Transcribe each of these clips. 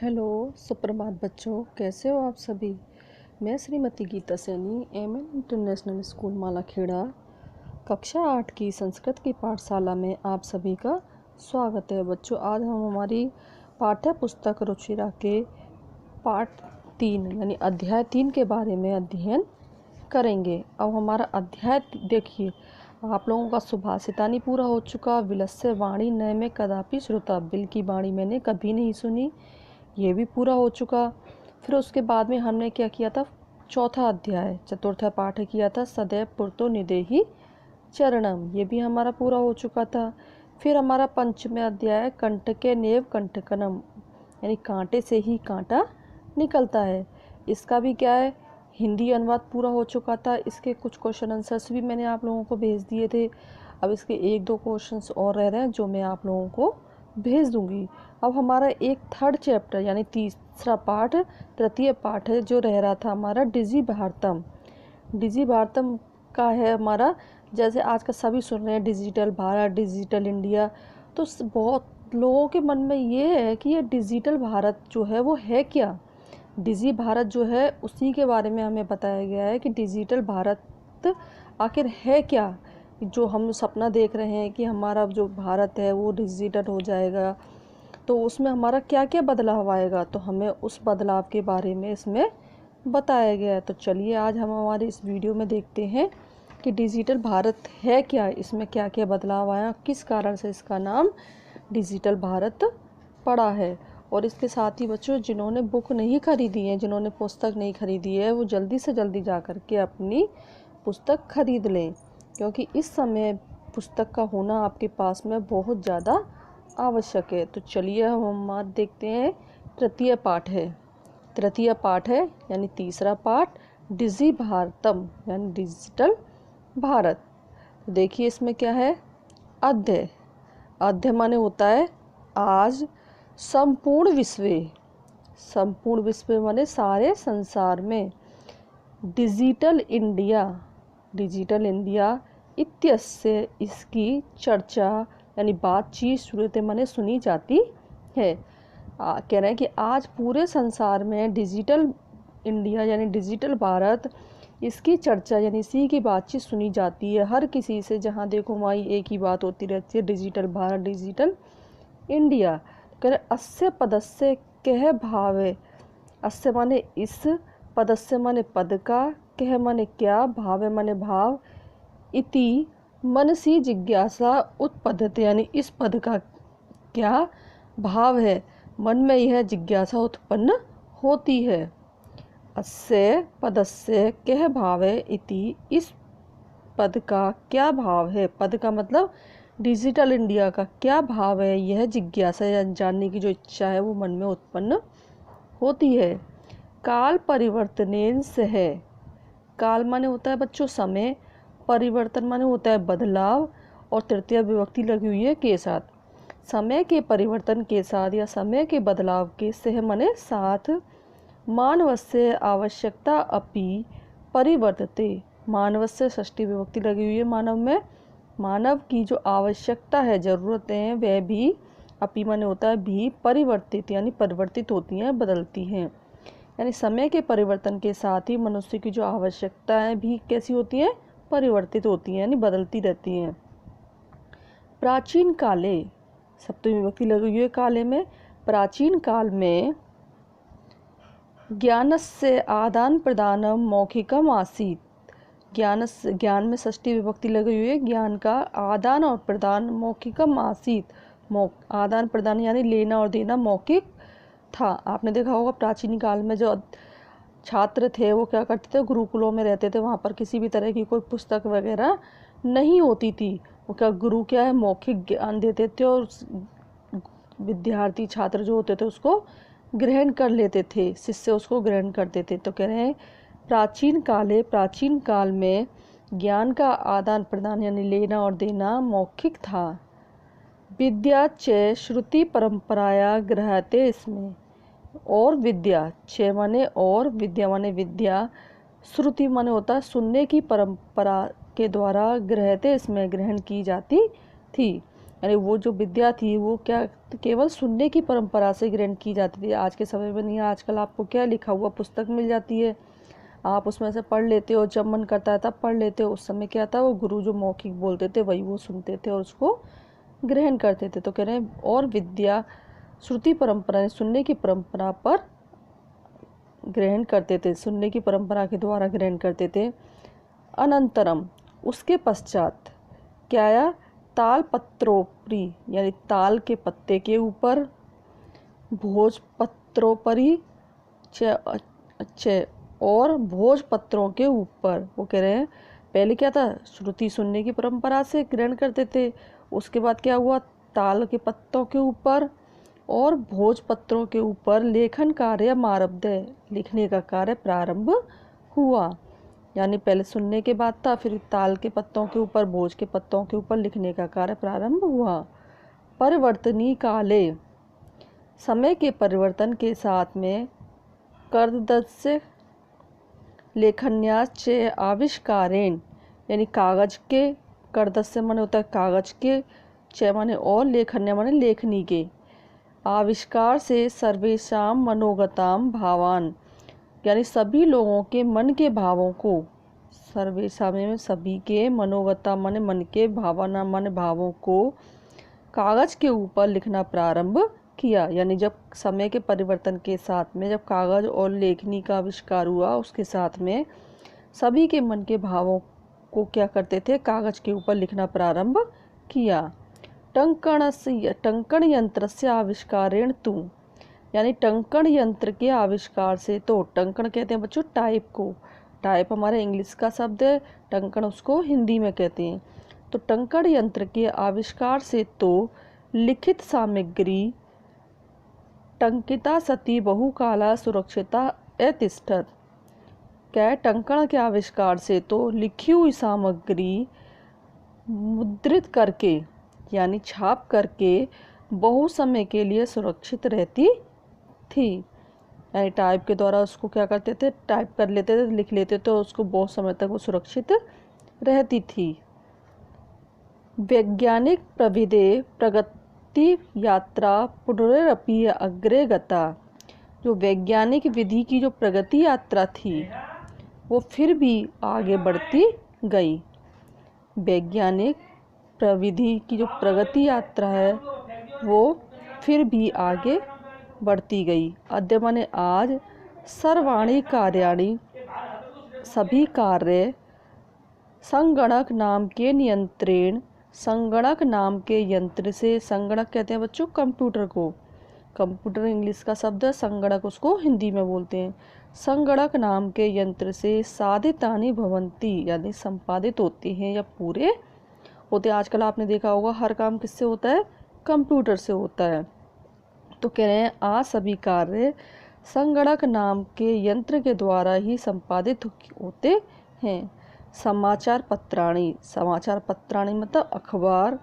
Hello, सुप्रभात बच्चों, कैसे हो आप सभी। मैं Shrimati Geeta Saini MN international school Malakheda कक्षा 8 की संस्कृत की पाठशाला में आप सभी का स्वागत है। बच्चों, आज हम हमारी पाठ्य पुस्तक रुचिरा के पाठ 3 यानी अध्याय 3 के बारे में अध्ययन करेंगे। अब हमारा अध्याय देखिए, आप लोगों का सुभाषितानी पूरा हो चुका। विलस्य वाणी न में कदापि श्रुता, बिल की वाणी मैंने कभी नहीं सुनी, ये भी पूरा हो चुका। फिर उसके बाद में हमने क्या किया था, चौथा अध्याय चतुर्थ पाठ किया था, सदैव पुरतो निदेहि चरणम, ये भी हमारा पूरा हो चुका था। फिर हमारा पंचम अध्याय कंटके नेव कंटकनम, यानी कांटे से ही कांटा निकलता है, इसका भी क्या है, हिंदी अनुवाद पूरा हो चुका था। इसके कुछ क्वेश्चन आंसर्स भी मैंने आप लोगों को भेज दिए थे। अब इसके 1-2 क्वेश्चंस और रह रहे हैं जो मैं आप लोगों को भेज दूंगी। अब हमारा एक थर्ड चैप्टर यानी तीसरा पाठ, तृतीय पाठ है जो रह रहा था हमारा डिजी भारतम। डिजी भारतम का है हमारा, जैसे आज का सभी सुन रहे हैं डिजिटल भारत, डिजिटल इंडिया, तो बहुत लोगों के मन में ये है कि ये डिजिटल भारत जो है वो है क्या। डिजी भारत जो है उसी के बारे में हमें बताया गया है कि डिजिटल भारत आखिर है क्या। जो हम सपना देख रहे हैं कि हमारा जो भारत है वो डिजिटल हो जाएगा, तो उसमें हमारा क्या क्या बदलाव आएगा, तो हमें उस बदलाव के बारे में इसमें बताया गया है। तो चलिए आज हम हमारे इस वीडियो में देखते हैं कि डिजिटल भारत है क्या, इसमें क्या क्या बदलाव आया, किस कारण से इसका नाम डिजिटल भारत पड़ा है। और इसके साथ ही बच्चों, जिन्होंने बुक नहीं खरीदी है, जिन्होंने पुस्तक नहीं खरीदी है, वो जल्दी से जल्दी जा कर के अपनी पुस्तक खरीद लें, क्योंकि इस समय पुस्तक का होना आपके पास में बहुत ज़्यादा आवश्यक है। तो चलिए हम देखते हैं, तृतीय पाठ है यानी तीसरा पाठ, डिजी भारतम यानी डिजिटल भारत। तो देखिए इसमें क्या है, अध्य माने होता है आज, संपूर्ण विश्व माने सारे संसार में, डिजिटल इंडिया इत्यस्य इसकी चर्चा यानी बातचीत, श्रुति माने सुनी जाती है। कह रहे हैं कि आज पूरे संसार में डिजिटल इंडिया यानी डिजिटल भारत, इसकी चर्चा यानी इसी की बातचीत सुनी जाती है हर किसी से, जहाँ देखो वहाँ एक ही बात होती रहती है, डिजिटल भारत, डिजिटल इंडिया। कह रहे अस्य पदस्य कह भावे, अस्य माने इस, पदस्य माने पद का, कह माने क्या, भावे माने भाव, इति मनसी जिज्ञासा उत्पद्यते, यानी इस पद का क्या भाव है, मन में यह जिज्ञासा उत्पन्न होती है। अस्य पदस्य कह भावे इति, इस पद का क्या भाव है, पद का मतलब डिजिटल इंडिया का क्या भाव है, यह जिज्ञासा या जानने की जो इच्छा है वो मन में उत्पन्न होती है। काल परिवर्तनेन सह, काल माने होता है बच्चों समय, परिवर्तन माने होता है बदलाव, और तृतीय विभक्ति लगी हुई है के साथ। समय के परिवर्तन के साथ या समय के बदलाव के, सह माने साथ, मानवस्य आवश्यकता अपि परिवर्तते, मानवस्य षष्ठी विभक्ति लगी हुई है मानव में, मानव की जो आवश्यकता है, ज़रूरतें हैं, वह भी, अपि माने होता है भी, परिवर्तित यानी परिवर्तित होती हैं, बदलती हैं। यानी समय के परिवर्तन के साथ ही मनुष्य की जो आवश्यकताएं भी कैसी होती हैं, परिवर्तित होती हैं, यानी बदलती रहती हैं। प्राचीन काले, सप्तमी विभक्ति लगी हुई है काले में, प्राचीन काल में ज्ञानस्य आदान प्रदान मौखिकम आसीत्, ज्ञान में षष्ठी विभक्ति लगी हुई है, ज्ञान का आदान और प्रदान मौखिकम आसीत्, आदान प्रदान यानी लेना और देना मौखिक था। आपने देखा होगा प्राचीन काल में जो छात्र थे वो क्या करते थे, गुरुकुलों में रहते थे, वहाँ पर किसी भी तरह की कोई पुस्तक वगैरह नहीं होती थी। वो क्या, गुरु क्या है, मौखिक ज्ञान देते थे, और विद्यार्थी छात्र जो होते थे उसको ग्रहण कर लेते थे, शिष्य उसको ग्रहण करते थे। तो कह रहे हैं प्राचीन काल में ज्ञान का आदान प्रदान यानी लेना और देना मौखिक था। विद्या च श्रुति परंपराया गृह्यते इसमें, और विद्या, छः माने और, विद्या माने विद्या, श्रुति माने होता है सुनने की परंपरा के द्वारा, गृह्यते इसमें ग्रहण की जाती थी। यानी वो जो विद्या थी वो क्या केवल सुनने की परंपरा से ग्रहण की जाती थी। आज के समय में नहीं है, आजकल आपको क्या लिखा हुआ पुस्तक मिल जाती है, आप उसमें से पढ़ लेते हो, जब मन करता है तब पढ़ लेते हो। उस समय क्या था, वो गुरु जो मौखिक बोलते थे वही वो सुनते थे और उसको ग्रहण करते थे। तो कह रहे हैं और विद्या श्रुति परंपरा, सुनने की परंपरा पर ग्रहण करते थे, सुनने की परंपरा के द्वारा ग्रहण करते थे। अनंतरम, उसके पश्चात क्या, तालपत्रोपरि यानी ताल के पत्ते के ऊपर, भोजपत्रोपरि और भोजपत्रों के ऊपर। वो कह रहे हैं पहले क्या था, श्रुति सुनने की परंपरा से ग्रहण करते थे, उसके बाद क्या हुआ, ताल के पत्तों के ऊपर और भोजपत्रों के ऊपर लेखन कार्य आरब्ध, लिखने का कार्य प्रारंभ हुआ। यानी पहले सुनने के बाद था, फिर ताल के पत्तों के ऊपर, भोज के पत्तों के ऊपर लिखने का कार्य प्रारंभ हुआ। परिवर्तनीय काले, समय के परिवर्तन के साथ में कर्दस्य लेखन्यास चे आविष्कारेण, यानी कागज के, कर्दस्य माने होता है कागज के, चे माने और, लेखन्या माने लेखनी के, आविष्कार से सर्वेशाम मनोगताम भावान, यानी सभी लोगों के मन के भावों को, सर्वेशाम में सभी के, मनोगता माने मन के, भावना माने भावों को कागज के ऊपर लिखना प्रारंभ किया। यानी जब समय के परिवर्तन के साथ में जब कागज और लेखनी का आविष्कार हुआ, उसके साथ में सभी के मन के भावों को क्या करते थे, कागज के ऊपर लिखना प्रारंभ किया। टंकण यंत्र से आविष्कारेण तू, यानी टंकण यंत्र के आविष्कार से, तो टंकण कहते हैं बच्चों टाइप को, टाइप हमारे इंग्लिश का शब्द है, टंकण उसको हिंदी में कहते हैं। तो टंकण यंत्र के आविष्कार से तो लिखित सामग्री टंकिता सती बहुकाला सुरक्षिता अतिष्ठत, क्या है, टंकण के आविष्कार से तो लिखी हुई सामग्री मुद्रित करके यानी छाप करके बहु समय के लिए सुरक्षित रहती थी। यानी टाइप के द्वारा उसको क्या करते थे, टाइप कर लेते थे, लिख लेते थे, तो उसको बहुत समय तक वो सुरक्षित रहती थी। वैज्ञानिक प्रविधे प्रगति यात्रा पुनरपि अग्रे गता, जो वैज्ञानिक विधि की जो प्रगति यात्रा थी वो फिर भी आगे बढ़ती गई। वैज्ञानिक प्रविधि की जो प्रगति यात्रा है वो फिर भी आगे बढ़ती गई। अद्य माने आज, सर्वाणी कार्याणि सभी कार्य, संगणक नाम के नियंत्रण, संगणक नाम के यंत्र से, संगणक कहते हैं बच्चों कंप्यूटर को, कंप्यूटर इंग्लिश का शब्द है, संगणक उसको हिंदी में बोलते हैं। संगणक नाम के यंत्र से साधितानि भवन्ति, यानी संपादित होते हैं या पूरे होते हैं। आजकल आपने देखा होगा हर काम किससे होता है, कंप्यूटर से होता है। तो कह रहे हैं आज सभी कार्य संगणक नाम के यंत्र के द्वारा ही संपादित होते हैं। समाचार पत्राणि, समाचार पत्राणि मतलब अखबार,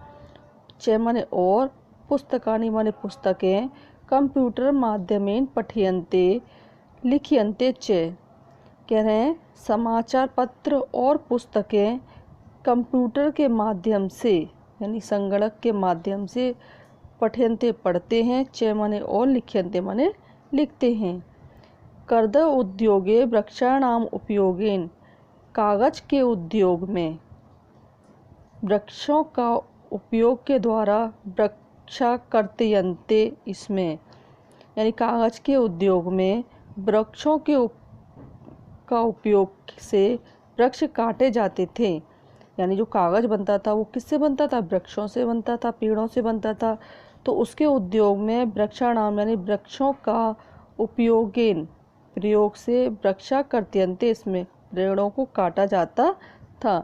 च माने और, पुस्तकानि माने पुस्तकें, कंप्यूटर माध्यमेन पठ्यन्ते लिख्यन्ते च, कह रहे हैं समाचार पत्र और पुस्तकें कंप्यूटर के माध्यम से यानी संगणक के माध्यम से पठ्यन्ते पढ़ते हैं, च माने और, लिख्यन्ते माने लिखते हैं। कर्द उद्योगे वृक्षाणाम उपयोगेन, कागज के उद्योग में वृक्षों का उपयोग के द्वारा, वृक्षाकर्तयन्ते इसमें, यानी कागज के उद्योग में वृक्षों के का उपयोग से वृक्ष काटे जाते थे। यानी जो कागज बनता था वो किससे बनता था, वृक्षों से बनता था, पेड़ों से बनता था। तो उसके उद्योग में वृक्षाणाम यानी वृक्षों का उपयोगेन प्रयोग से, वृक्षाकर्तयन्ते इसमें पेड़ों को काटा जाता था।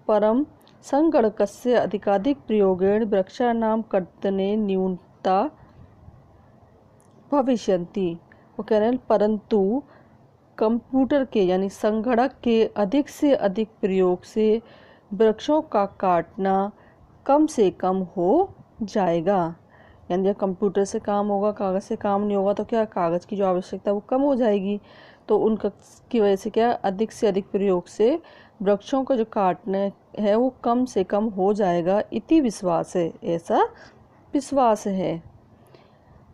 परम संगणकस्य अधिकाधिक प्रयोगेण वृक्षाणाम कर्तने न्यूनता भविष्यन्ति, वो कह रहे हैं परंतु कंप्यूटर के यानी संगणक के अधिक से अधिक प्रयोग से वृक्षों का काटना कम से कम हो जाएगा। यानी जब कंप्यूटर से काम होगा, कागज़ से काम नहीं होगा, तो क्या कागज़ की जो आवश्यकता वो कम हो जाएगी। तो उनका की वजह से क्या अधिक से अधिक प्रयोग से वृक्षों को जो काटने है वो कम से कम हो जाएगा इति विश्वास है, ऐसा विश्वास है।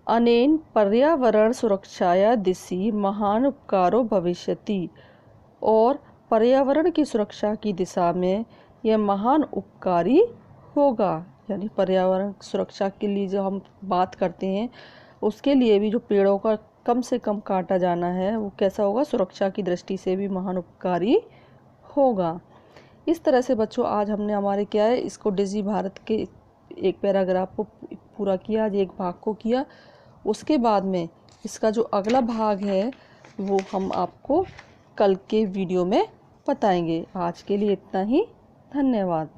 अनेन पर्यावरण सुरक्षाया दिशि महान उपकारो भविष्यति, और पर्यावरण की सुरक्षा की दिशा में यह महान उपकारी होगा। यानी पर्यावरण सुरक्षा के लिए जो हम बात करते हैं उसके लिए भी जो पेड़ों का कम से कम काटा जाना है वो कैसा होगा, सुरक्षा की दृष्टि से भी महान उपकारी होगा। इस तरह से बच्चों आज हमने हमारे क्या है इसको डिजी भारत के एक पैराग्राफ को पूरा किया, आज एक भाग को किया। उसके बाद में इसका जो अगला भाग है वो हम आपको कल के वीडियो में बताएंगे। आज के लिए इतना ही, धन्यवाद।